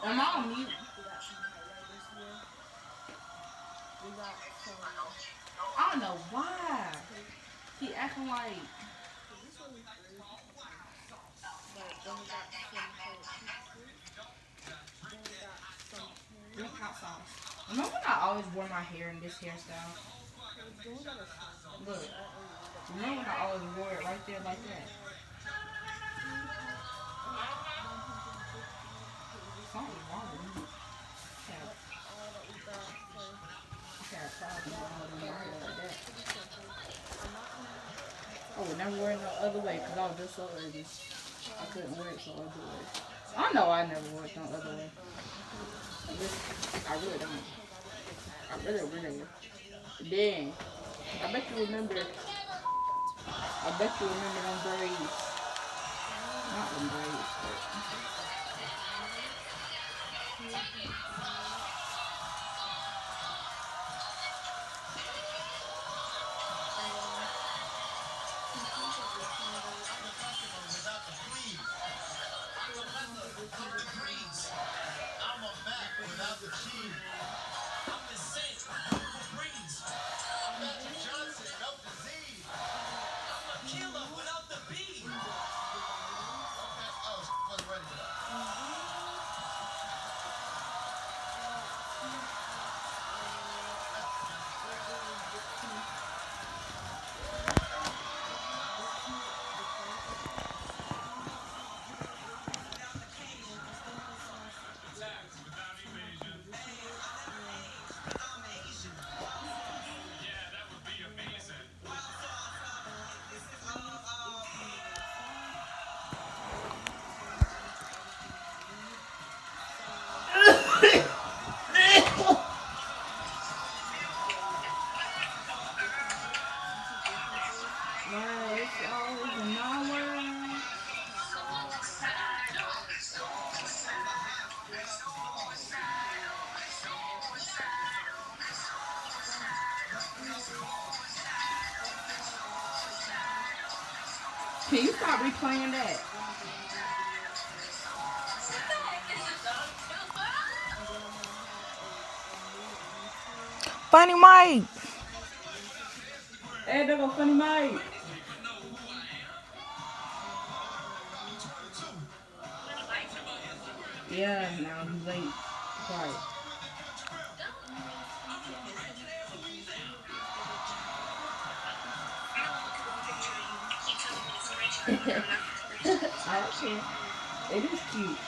Am I on mute? I don't know why. He acting like real hot sauce. Remember when I always wore my hair in this hairstyle? Look. Remember when I always wore it right there like that? Something's wrong with me. I had a problem with my hair like that. I would never wear it no other way because I was just so ugly. I couldn't wear it so other way. I know I never wore it no other way. I really don't. I really. Then, I bet you remember. I bet you remember them braids. Not them braids, but it's always in my world. Can you stop replaying that? Funny Mike. Hey, there go Funny Mike. Yeah, now he's late. Quiet. I don't care. It is cute.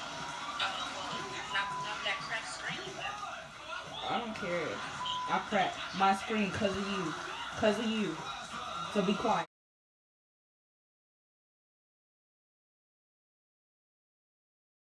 I don't care. I cracked my screen because of you. Because of you. So be quiet.